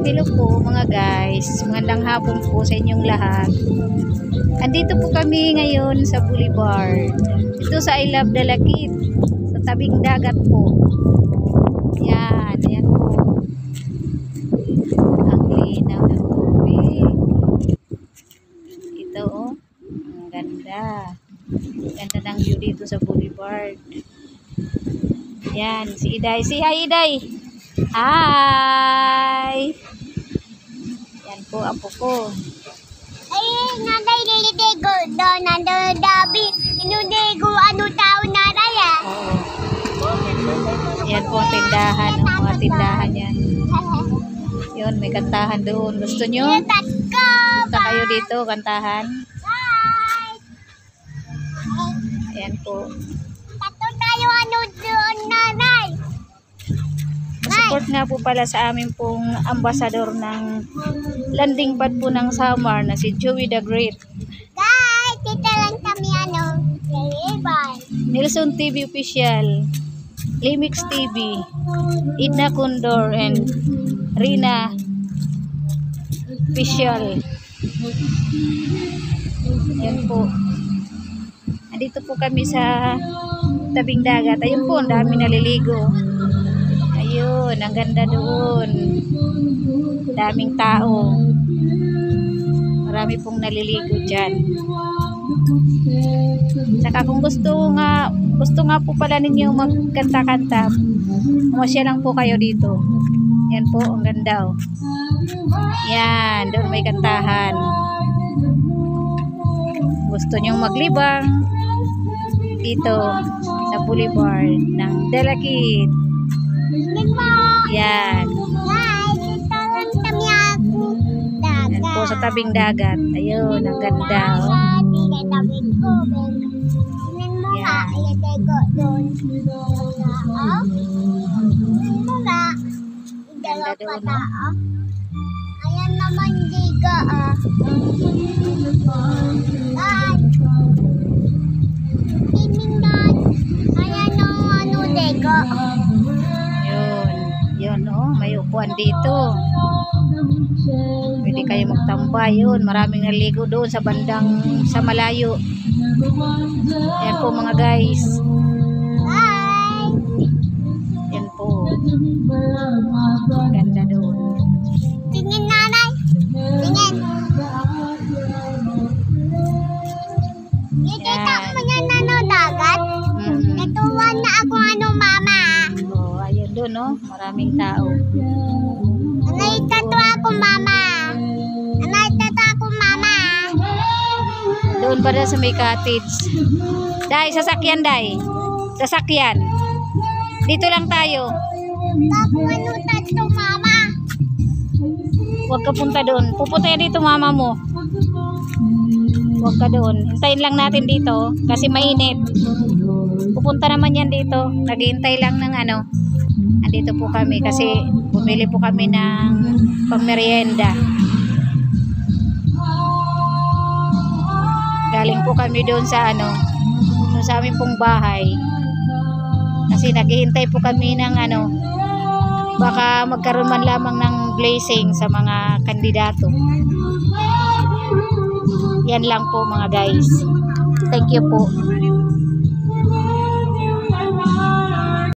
Hello po mga guys, magandang hapon po sa inyong lahat. Andito po kami ngayon sa Boulevard. Ito sa I Love Dalakit, sa tabing dagat po. Yan, ayan po. Ang linaw ng tubig. Ito oh, ang ganda. Ganda ng view dito sa Boulevard. Yan, si Iday. Si hi Iday. Hi! Yan po, apo ko. Ay, nanday nilidego doon, nandun dabi, inudego, ano tao na raya. Yan po ang tindahan, ang mga tindahan yan. Yun, may kantahan doon. Gusto nyo? Punta kayo dito, kantahan. Ayan po. Tato tayo ano doon, nanay. Support nga po pala sa amin pong ambasador ng landing pad po ng Samar na si Joey the Great. Guys, dito lang kami ano, bye. Nelson TV Official, Limix TV, Edna Condor, and Rina Official. Ayan po. Andito po kami sa tabing dagat. Ayun po, ang dami naliligo. Ayun, ang ganda doon. Daming tao. Marami pong naliligo dyan. Saka kung gusto nga po pala ninyo magkanta-kanta, umasya lang po kayo dito. Yan po, ang ganda oh. Yan, doon may kantahan. Gusto nyong maglibang dito sa Boulevard ng Dalakit. Yan. Guys, dito lang kami ako, dagat. Yan po sa tabing dagat. Ayun, ang ganda oh. Tinatawid ko, tingnan mo nga, ilidego doon. Tingnan mo nga, idalaw pa tao. Ayan naman diga ah. Guys, tiningan. Ayan ang ano diga. Yun oh, may upuan dito. Pwede kayo magtambay yun. Maraming naligo doon sa bandang sa malayo. Yan po mga guys. Hi! Yan po. Ganda doon. Tingin nanay. Tingin. Nakita mo yan ano dagat? Natuwa na ako ano mama. Oh, ayun doon oh. Maraming tao. Nakita ako mama. Nakita ako mama. Doon pa sa may cottage. Day, sasakyan day. Sasakyan. Dito lang tayo. Ako ano tato mama. Huwag ka punta doon. Pupunta yan dito mama mo. Huwag ka doon. Hintayin lang natin dito kasi mainit. Pupunta naman yan dito. Naghihintay lang ng ano. Andito po kami kasi bumili po kami ng pangmerienda. Galing po kami doon sa ano, doon sa aming pong bahay. Kasi naghihintay po kami ng ano, baka magkaroon man lamang ng blessing sa mga kandidato. Yan lang po mga guys. Thank you po.